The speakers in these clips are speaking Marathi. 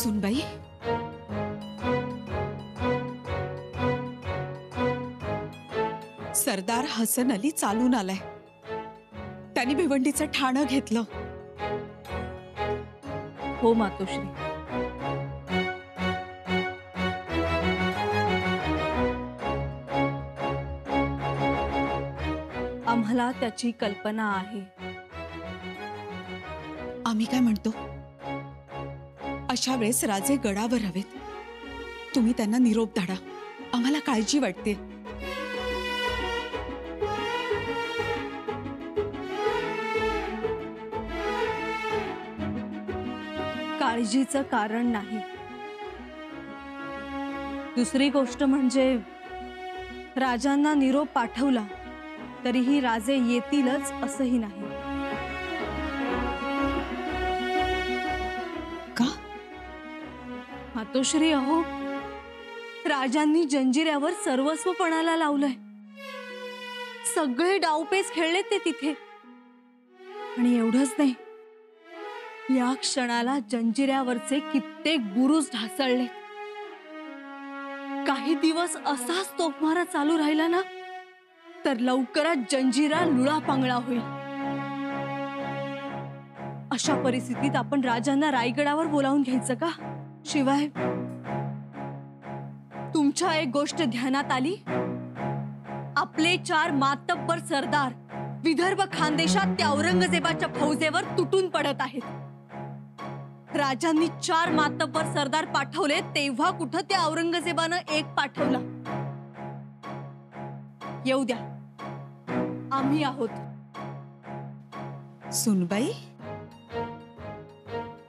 सुनबाई, सरदार हसन अली चालून आलाय. त्यांनी भिवंडीचं ठाणं घेतलं. हो मातोश्री. आम्हाला त्याची कल्पना आहे. आम्ही काय म्हणतो, अशा वेळेस राजे गडावर हवेत. तुम्ही त्यांना निरोप धाडा. आम्हाला काळजी वाटते. काळजीचं कारण नाही. दुसरी गोष्ट म्हणजे राजांना निरोप पाठवला तरीही राजे येतीलच असंही नाही. का? मातोश्री, अहो, राजांनी जंजिऱ्यावर सर्वस्व पणाला लावलंय. सगळे डावपेच खेळले ते तिथे. आणि एवढंच नाही, या क्षणाला जंजिऱ्यावरचे कित्येक बुरुज ढासळले. काही दिवस असाच तोफमारा चालू राहिला ना, तर लवकरच जंजिरा लुळापांगळा होईल. अशा परिस्थितीत आपण राजांना रायगडावर बोलावून घ्यायचं का? शिवाय तुमच्या एक गोष्ट ध्यानात आली. आपले 4 मातब्बर सरदार विदर्भ खानदेशात त्या औरंगजेबाच्या फौजेवर तुटून पडत आहेत. राजांनी 4 मातब्बर सरदार पाठवले, तेव्हा कुठं त्या औरंगजेबानं एक पाठवला. येऊ द्या, आम्ही आहोत. सुनबाई,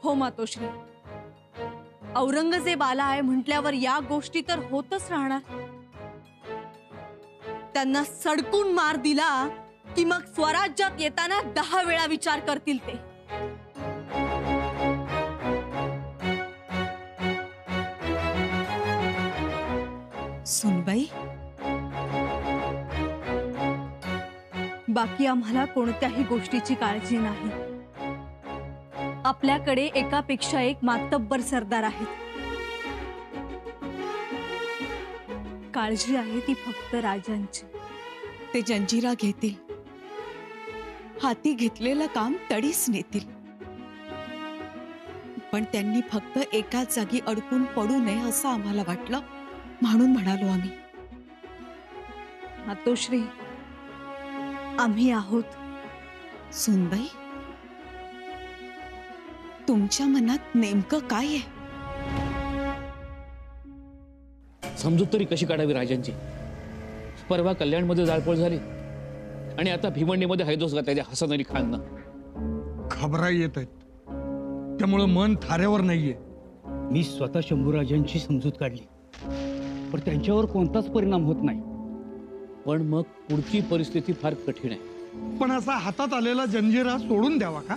हो मातोश्री. औरंगजेब आला आहे म्हटल्यावर या गोष्टी तर होतच राहणार. त्यांना सडकून मार दिला की मग स्वराज्यात येताना 10 वेळा विचार करतील ते. सुनबाई, बाकी आम्हाला कोणत्याही गोष्टीची काळजी नाही. आपल्याकडे एकापेक्षा एक मातब्बर सरदार आहेत. काळजी आहे ती फक्त राजांची. ते जंजिरा घेतील. हाती घेतलेलं काम तडीस नेतील. पण त्यांनी फक्त एकाच जागी अडकून पडू नये असं आम्हाला वाटलं, म्हणून म्हणालो आम्ही. मातोश्री, आम्ही आहोत. सुनबाई, तुमच्या मनात नेमकं काय आहे? समजूत तरी कशी काढावी राजांची? परवा कल्याणमध्ये जाळपोळ झाली आणि आता भिवंडीमध्ये हैदोस घातल्या हसन अली खाननं. खबरा येत आहेत, त्यामुळे मन थाऱ्यावर नाहीये. मी स्वतः शंभूराजांची समजूत काढली, पण त्यांच्यावर कोणताच परिणाम होत नाही. पण मग पुढची परिस्थिती फार कठीण आहे. पण असा हातात आलेला जंजिरा सोडून द्यावा का?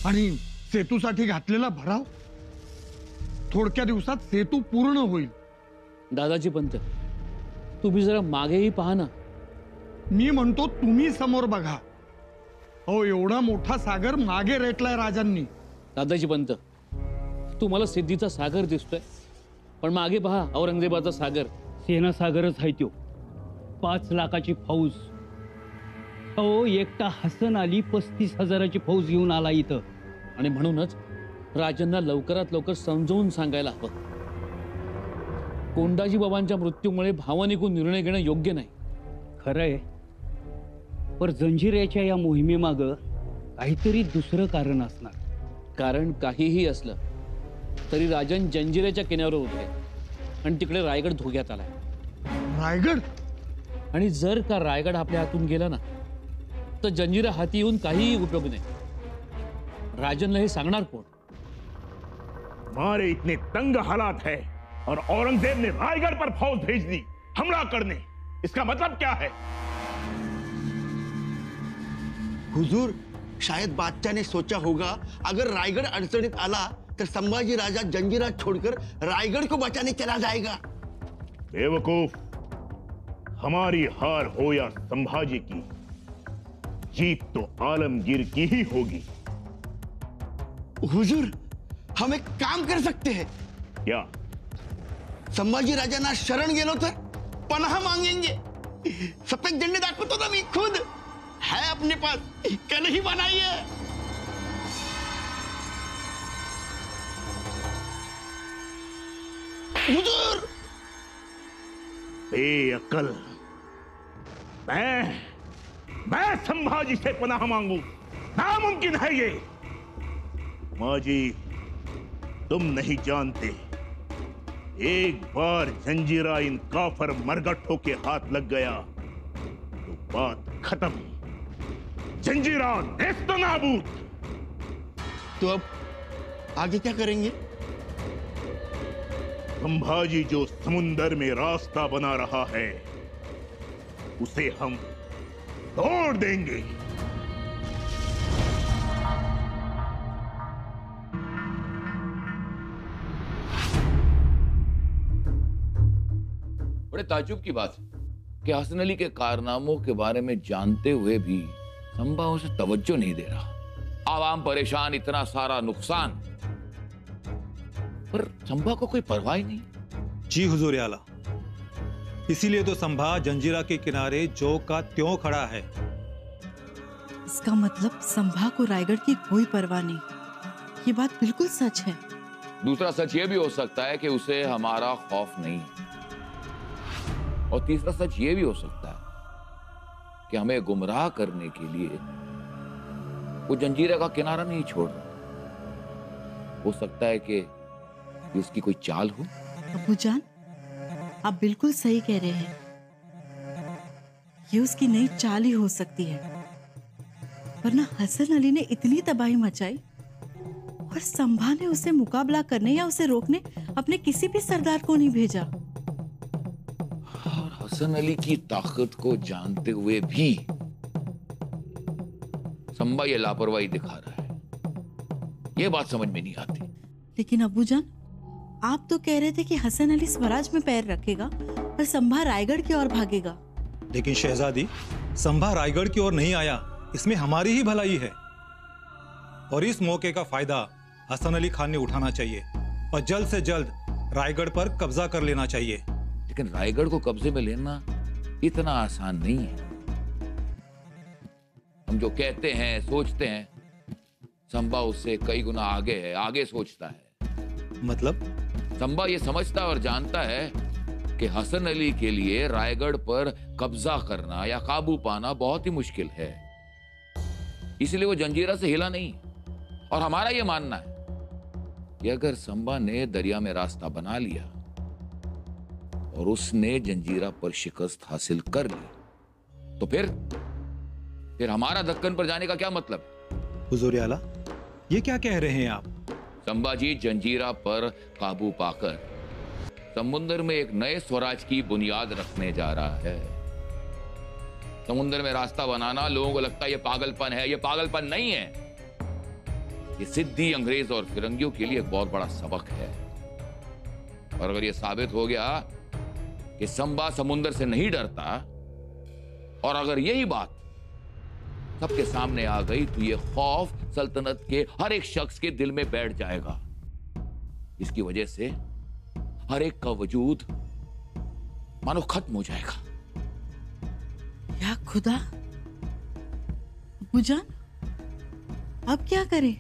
आणि सेतूसाठी घातलेला भराव, थोडक्या दिवसात सेतू पूर्ण होईल. दादाजी पंत, तुम्ही जरा मागेही पहा ना. मी म्हणतो तुम्ही समोर बघा. अहो, एवढा मोठा सागर मागे रेटलाय राजांनी. दादाजी पंत, तुम्हाला सिद्धीचा सागर दिसतोय, पण मागे पहा औरंगजेबाचा सागर. सेना सागरच आहे त्यो. 5 लाखाची फौज. अहो, एकटा हसन अली 35,000ची फौज घेऊन आला इथं. आणि म्हणूनच राजांना लवकरात लवकर समजावून सांगायला हवं. कोंडाजी बाबांच्या मृत्यूमुळे भावनिकून निर्णय घेणं योग्य नाही. खरंय, पण जंजिऱ्याच्या या मोहिमेमागं काहीतरी दुसरं कारण असणार. कारण काहीही असलं तरी राजन जंजिऱ्याच्या किनाऱ्यावर होते आणि तिकडे रायगड धोक्यात आलाय. रायगड? आणि जर का रायगड आपल्या हातून गेला ना, तर जंजिरा हाती येऊन काहीही उपयोग नाही. राजनला हे सांगणार कोण? हमारे इतने तंग हालात है और औरंगजेब ने रायगढ़ पर फौज भेज दी हमला करने. इसका मतलब क्या है? हुजूर, शायद बादशाह ने सोचा होगा अगर रायगढ़ अड़चनित आला तो संभाजी राजा जंजीरा छोड़कर रायगढ़ को बचाने चला जाएगा. बेवकूफ, हमारी हार हो या संभाजी की, जीत तो आलमगीर की ही होगी. हुजूर, हम एक काम कर सकते हैं. क्या? संभाजी राजांना शरण गेलो तर पनाह मांगेंगे. सफेद झंडे दाखवतो ना मी खुद. है अपने पास, कल ही बनाइए. हुजूर, बेअक्ल. मैं संभाजी से पनाह मांगू? नामुमकिन है ये. माजी, तुम नहीं जानते, एक बार जंजीरा इन काफर मरगट्ठों के हाथ लग गया तो बात खत्म. जंजीरा नेस्तनाबूद. तो अब आगे क्या करेंगे? संभाजी जो समुंदर में रास्ता बना रहा है उसे हम तोड़ देंगे. बड़े ताज्जुब की बात कि हसन अली के कारनामों के बारे में जानते हुए भी संभा उसे तवज्जो नहीं दे रहा. आवाम परेशान, इतना सारा नुकसान, पर संभा को कोई परवाह ही नहीं. जी हुजूर आला, इसीलिए तो संभा जंजीरा के किनारे जो का त्यों खड़ा है. इसका मतलब संभा को रायगढ़ की कोई परवाह नहीं. ये बात बिल्कुल सच है. दूसरा सच ये भी हो सकता है कि उसे हमारा खौफ नहीं है. और तीसरा सच ये भी हो सकता है कि हमें गुमराह करने के लिए वो जंजीरा का किनारा नहीं छोड़ रहा. हो सकता है कि ये उसकी कोई चाल हो. अबूजान, आप बिल्कुल सही कह रहे हैं. ये उसकी नई चाल ही हो सकती है, वरना हसन अली ने इतनी तबाही मचाई और संभा ने उसे मुकाबला करने या उसे रोकने अपने किसी भी सरदार को नहीं भेजा. और हसन अली की ताकत को जानते हुए भी संभा ये लापरवाही दिखा रहा है. ये बात समझ में नहीं आती. लेकिन अबूजान, आप तो कह रहे थे कि हसन अली स्वराज में पैर रखेगा और संभा रायगढ़ की ओर भागेगा. लेकिन शहजादी, संभा रायगढ़ की ओर नहीं आया, इसमें हमारी ही भलाई है. और इस मौके का फायदा हसन अली खान ने उठाना चाहिए और जल्द से जल्द रायगढ़ पर कब्जा कर लेना चाहिए. लेकिन रायगढ़ को कब्जे में लेना इतना आसान नहीं है. हम जो कहते हैं, सोचते हैं, संभा उससे कई गुना आगे है, आगे सोचता है. मतलब? संभा ये समझता और जानता है कि हसन अली के लिए रायगढ़ पर कब्जा करना या काबू पाना बहुत ही मुश्किल है. इसलिए वो जंजीरा से हिला नहीं. और हमारा ये मानना है कि अगर संभा ने दरिया में रास्ता बना लिया और उसने जंजीरा पर शिकस्त हासिल कर ली तो फिर हमारा दक्कन पर जाने का क्या मतलब? हुजूर आला, ये क्या कह रहे हैं आप? संभाजी जंजीरा पर काबू पाकर समुद्र में एक नए स्वराज की बुनियाद रखने जा रहा है. समुद्र में रास्ता बनाना लोगों को लगता है ये पागलपन है. ये पागलपन नहीं है. ये सिद्धि अंग्रेज और फिरंगियों के लिए एक बहुत बड़ा सबक है. और अगर ये साबित हो गया कि संभा समुद्र से नहीं डरता और अगर यही बात सबके सामने आ गई तो ये खौफ सल्तनत के हर एक शख्स के दिल में बैठ जाएगा. इसकी वजह से हर एक का वजूद मानो खत्म हो जाएगा. या खुदा, अबूजान, अब क्या करें?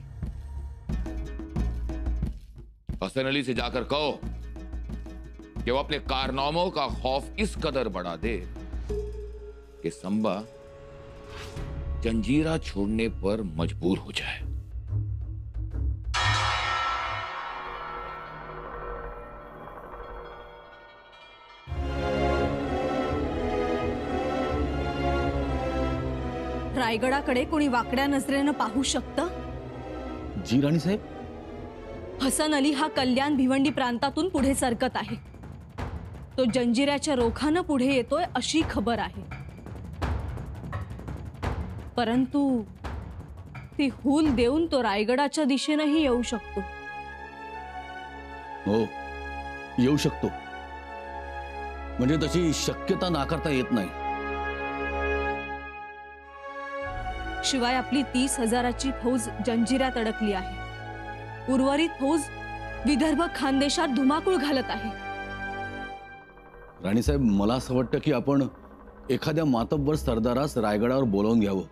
हसन अली से जाकर कहो कि वो अपने कारनामों का खौफ इस कदर बढ़ा दे कि संभा जंजीरा छोड़ने पर मजबूर हो जाए. रायगडाकडे कोणी वाकड्या नजरेनं पाहू शकतं? जी राणी साहेब, हसन अली हा कल्याण भिवंडी प्रांतातून पुढे सरकत आहे. तो जंजिऱ्याच्या रोखानं पुढे येतोय अशी खबर आहे. परंतु ती हूल देऊन तो रायगडाच्या दिशेनेही येऊ शकतो. हो, येऊ शकतो. म्हणजे तशी शक्यता नाकारता येत नाही. शिवाय आपली 30,000ची फौज जंजिऱ्यात अडकली आहे. उर्वरित फौज विदर्भ खानदेशात धुमाकूळ घालत आहे. राणीसाहेब, मला असं वाटतं की आपण एखाद्या मातब्बर सरदारास रायगडावर बोलावून घ्यावं.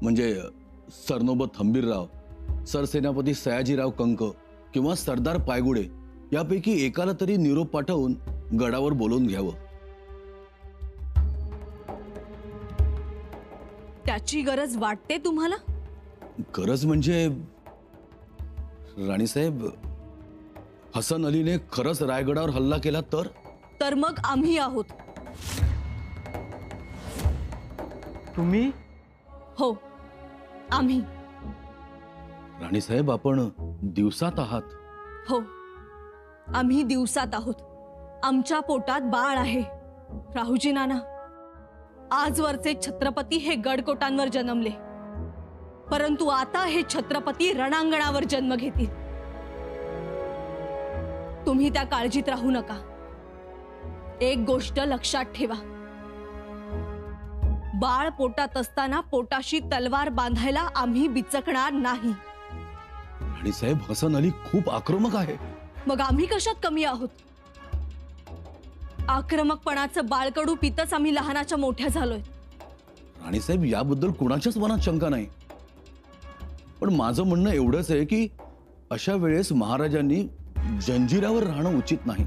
म्हणजे सरनोबत हंबीरराव, सरसेनापती सयाजीराव कंक किंवा सरदार पायगुडे यापैकी एकाला तरी निरोप पाठवून गडावर बोलवून घ्यावं. त्याची गरज वाटते तुम्हाला? गरज म्हणजे राणीसाहेब, हसन अलीने खरंच रायगडावर हल्ला केला तर मग आम्ही आहोत. तुम्ही? हो, आम्ही. राणीसाहेब, आपण दिवसात आहात. हो, आम्ही दिवसात आहोत. आमच्या पोटात बाळ आहे. राहुजी नाना, आजवरचे छत्रपती हे गडकोटांवर जन्मले, परंतु आता हे छत्रपती रणांगणावर जन्म घेतील. तुम्ही त्या काळजीत राहू नका. एक गोष्ट लक्षात ठेवा, बाळ पोटात असताना पोटाशी तलवार बांधायला आम्ही बिचकणार नाही. राणीसाहेब, हसन अली खूप आक्रमक आहे. मग आम्ही कशात कमी आहोत? आक्रमकपणाचं बाळकडू पितच आम्ही लहानाच्या मोठ्या झालोय. राणीसाहेब, याबद्दल कुणाच्याच मनात शंका नाही. पण माझं म्हणणं एवढंच आहे की अशा वेळेस महाराजांनी जंजिरावर राहणं उचित नाही.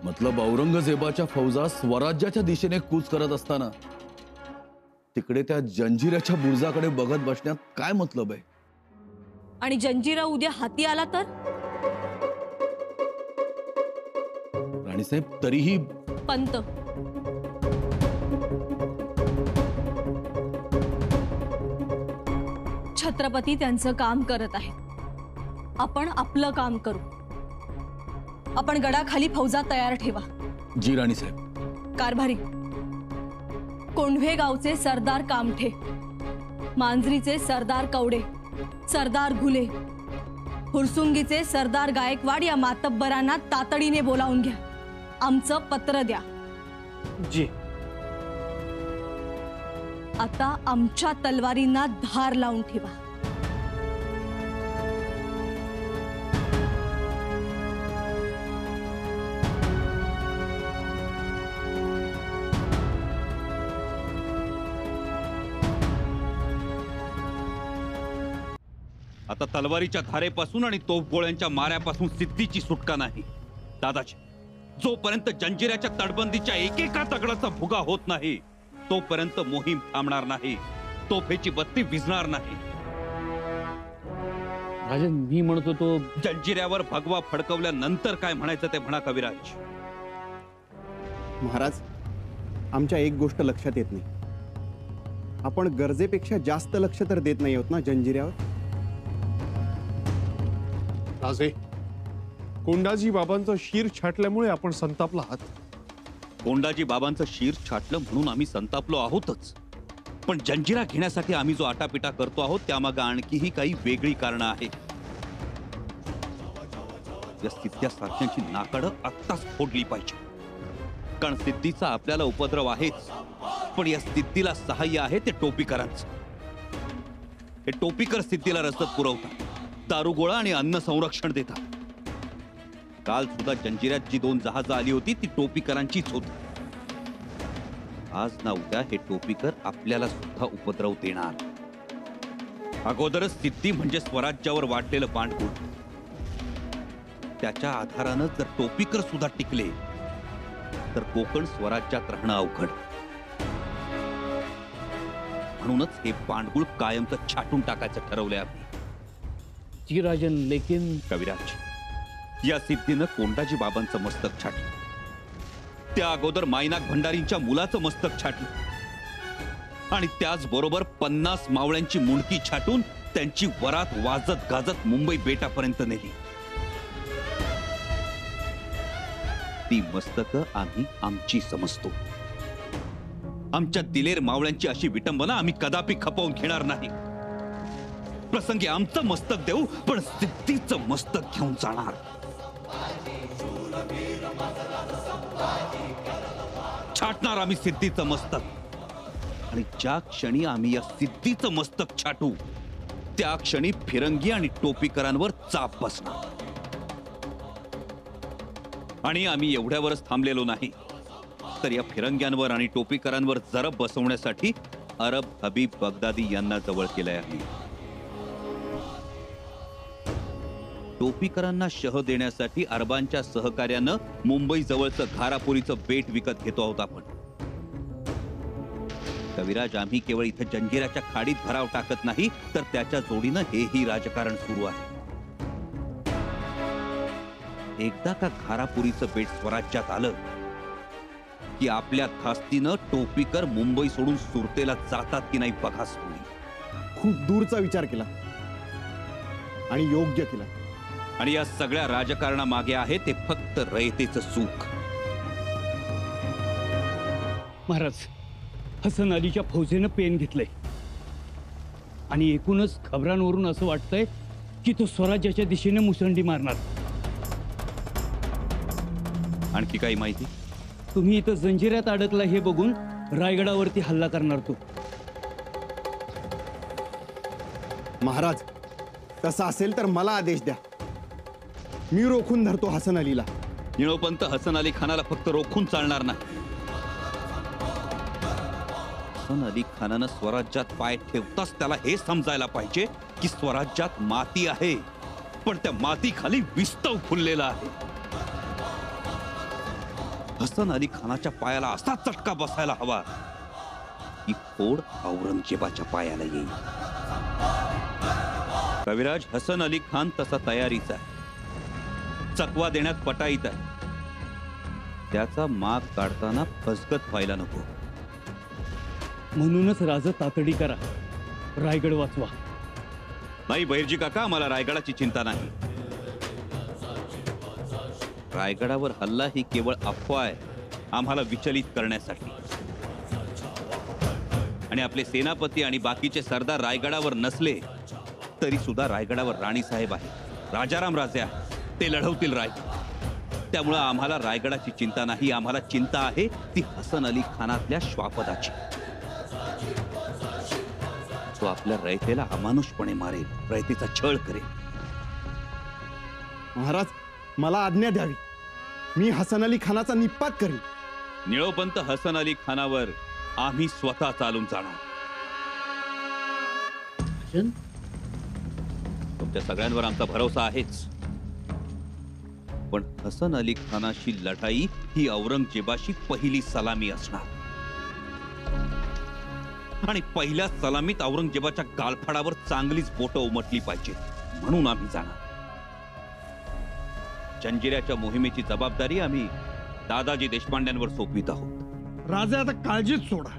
मतलब औरंगजेबाच्या फौजा स्वराज्याच्या दिशेने कूच करत असताना तिकडे त्या जंजिराच्या बुर्जाकडे बघत बसण्यात काय मतलब आहे? आणि जंजिरा उद्या हाती आला तर? राणीसाहेब, तरीही पंत, छत्रपती त्यांचं काम करत आहेत. आपण आपलं काम करू. आपण गडाखाली फौजा तयार ठेवा. जी राणीसाहेब. कारभारी, कोंढवे गावचे सरदार कामठे, मांजरीचे सरदार कवडे, सरदार घुले, हुरसुंगीचे सरदार गायकवाड या मातब्बरांना तातडीने बोलावून घ्या. आमचं पत्र द्या. जी. आता आमच्या तलवारींना धार लावून ठेवा. आता तलवारीच्या धारेपासून आणि तोफगोळ्यांच्या माऱ्यापासून सिद्धीची सुटका नाही. दादाजी, जोपर्यंत जंजिऱ्याच्या तटबंदीच्या एकेका दगडाचा भुगा होत नाही तोपर्यंत मोहीम थांबणार नाही. तोफेची बत्ती विझणार नाही. राजन, मी म्हणत होतो जंजिऱ्यावर भगवा फडकवल्यानंतर काय म्हणायचं ते म्हणा कविराज. महाराज, आमच्या एक गोष्ट लक्षात येत नाही. आपण गरजेपेक्षा जास्त लक्ष तर देत नाही आहोत ना जंजिऱ्यावर? राजे, कोंडाजी बाबांचं शीर छाटल्यामुळे आपण संतापला आहात. कोंडाजी बाबांचं शीर छाटलं म्हणून आम्ही संतापलो आहोतच, पण जंजिरा घेण्यासाठी आम्ही जो आटापिटा करतो आहोत त्यामागे आणखीही काही वेगळी कारणं आहेत. या सिद्ध्यासारख्यांची नाकडं आत्ताच फोडली पाहिजे, कारण सिद्धीचा आपल्याला उपद्रव आहेच, पण या सिद्धीला सहाय्य आहे ते टोपीकरांचं. हे टोपीकर सिद्धीला रसद पुरवतात, दारुगोळा आणि अन्न संरक्षण देतात. काल सुद्धा जंजिऱ्यात जी 2 जहाजं आली होती ती टोपीकरांचीच होती. आज ना उद्या हे टोपीकर आपल्याला सुद्धा उपद्रव देणार. अगोदरच सिद्धी म्हणजे स्वराज्यावर वाढलेलं पांडगुळ. त्याच्या आधारानं जर टोपीकर सुद्धा टिकले तर कोकण स्वराज्यात राहणं अवघड. म्हणूनच हे पांडगुळ कायमचं छाटून टाकायचं ठरवलंय आम्ही. जी राजन, लेकिन कविराज, या सिद्धीनं कोंडाजी बाबांचं मस्तक छाटलं. त्या अगोदर मायनाक भंडारींच्या मुलाचं मस्तक छाटलं आणि त्याचबरोबर 50 मावळ्यांची मुंडकी छाटून त्यांची वरात वाजत गाजत मुंबई बेटापर्यंत नेली. ती मस्तकं आम्ही आमची समजतो. आमच्या दिलेर मावळ्यांची अशी विटंबना आम्ही कदापि खपवून घेणार नाही. प्रसंगी आमचं मस्तक देऊ, पण सिद्धीचं मस्तक घेऊन जाणार. छाटणार आम्ही सिद्धीचं मस्तक. आणि ज्या क्षणी आम्ही या सिद्धीचं मस्तक छाटू त्या क्षणी फिरंगी आणि टोपीकरांवर चाप बसणार. आणि आम्ही एवढ्यावरच थांबलेलो नाही, तर या फिरंग्यांवर आणि टोपीकरांवर जरब बसवण्यासाठी अरब हबीब बगदादी यांना जवळ केलंय आम्ही. टोपीकरांना शह देण्यासाठी अरबांच्या सहकार्यानं मुंबई जवळचं घारापुरीचं बेट विकत घेतो आहोत आपण. कविराज, आम्ही केवळ इथं जंजिराच्या खाडीत भराव टाकत नाही, तर त्याच्या जोडीनं हेही राजकारण सुरू आहे. एकदा का घारापुरीचं बेट स्वराज्यात आलं की आपल्या धास्तीनं टोपीकर मुंबई सोडून सुरतेला जातात की नाही बघाच तुम्ही. खूप दूरचा विचार केला आणि योग्य केला. आणि या सगळ्या राजकारणामागे आहे ते फक्त रयतेचं सुख. महाराज, हसन अलीच्या फौजेनं पेन घेतलंय आणि एकूणच खबरांवरून असं वाटतंय की तो स्वराज्याच्या दिशेने मुसंडी मारणार. आणखी काही माहिती? तुम्ही इथं जंजिऱ्यात अडकला हे बघून रायगडावरती हल्ला करणार तो. महाराज, तसं असेल तर मला आदेश द्या. मी रोखून धरतो हसन अलीला. निळोपंत हसन अली खानाला फक्त रोखून चालणार नाही. हसन अली खानानं स्वराज्यात पाय ठेवताच त्याला हे समजायला पाहिजे की स्वराज्यात माती आहे, पण त्या मातीखाली विस्तव फुललेला आहे. हसन अली खानाच्या पायाला असा चटका बसायला हवा की फोड औरंगजेबाच्या पायाला येईल. कविराज, हसन अली खान तसा तयारीचा आहे, चकवा देण्यात पटाईत आहे. त्याचा माग काढताना फसगत व्हायला नको. म्हणूनच राजा तातडी करा, रायगड वाचवा. नाही बहिर्जी काका, आम्हाला रायगडाची चिंता नाही. रायगडावर हल्ला ही केवळ अफवा आहे आम्हाला विचलित करण्यासाठी. आणि आपले सेनापती आणि बाकीचे सरदार रायगडावर नसले तरी सुद्धा रायगडावर राणीसाहेब आहे, राजाराम राजे आहे, ते लढवतील रायगड. त्यामुळे आम्हाला रायगडाची चिंता नाही. आम्हाला चिंता आहे ती हसन अली खानातल्या श्वापदाची. तो आपल्या रयतेला अमानुषपणे मारेल, रयतेचा छळ करेल. महाराज, मला आज्ञा द्यावी. मी हसन अली खानाचा निपात करीन. निळोपंत हसन अली खानावर आम्ही स्वतः चालून जाणार. तुमच्या सगळ्यांवर आमचा भरोसा आहेच, पण हसन अली खानाशी लढाई ही औरंगजेबाशी पहिली सलामी असणार. आणि पहिल्या सलामीत औरंगजेबाच्या गालफाडावर चांगलीच बोटं उमटली पाहिजे, म्हणून आम्ही जाणार. जंजिऱ्याच्या मोहिमेची जबाबदारी आम्ही दादाजी देशपांड्यांवर सोपवित आहोत. राजे, आता काळजीच सोडा.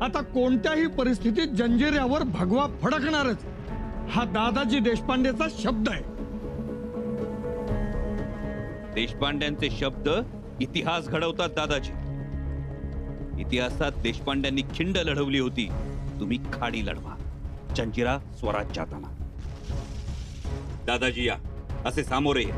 आता कोणत्याही परिस्थितीत जंजिऱ्यावर भगवा फडकणारच, हा दादाजी देशपांडेचा शब्द आहे. देशपांड्यांचे शब्द इतिहास घडवतात दादाजी. इतिहासात देशपांड्यांनी खिंड लढवली होती, तुम्ही खाडी लढवा. जंजिरा स्वराज्यात आणा. दादाजी या, असे सामोरे या.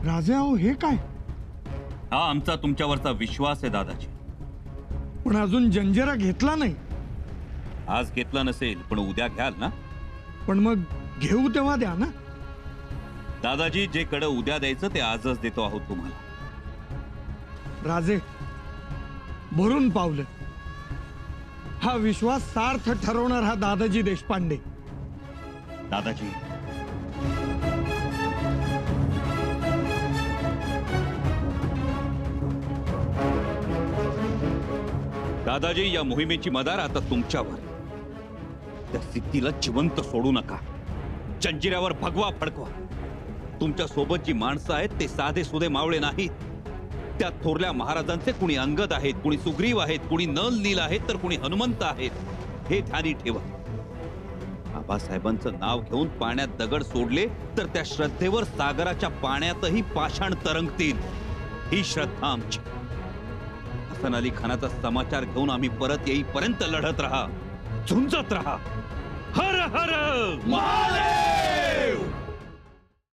राजे, अहो हे काय? हा आमचा तुमच्यावरचा विश्वास आहे दादाजी. पण अजून जंजिरा घेतला नाही. आज घेतला नसेल पण उद्या घ्याल ना? पण मग घेऊ तेव्हा द्या ना. दादाजी, जे कडं उद्या द्यायचं ते आजच देतो आहोत तुम्हाला. राजे, भरून पावलं. हा विश्वास सार्थ ठरवणार हा दादाजी देशपांडे. दादाजी, दादाजी, या मोहिमेची मदार आता तुमच्यावर. त्या सिद्धीला जिवंत सोडू नका. जंजिऱ्यावर भगवा फडकवा. तुमच्या सोबत जी माणसं आहेत ते साधे सुधे मावळे नाहीत. त्या थोरल्या महाराजांचे कुणी अंगद आहेत, कुणी सुग्रीव आहेत, कुणी नल नील आहेत, तर कुणी हनुमंत आहेत. हे ध्यानी ठेवा. आबासाहेबांचं नाव घेऊन पाण्यात दगड सोडले तर त्या श्रद्धेवर सागराच्या पाण्यातही पाषाण तरंगतील. ही श्रद्धा आमची. हसन अली खानाचा समाचार घेऊन आम्ही परत येईपर्यंत लढत राहा, झुंजत राहा. हर हर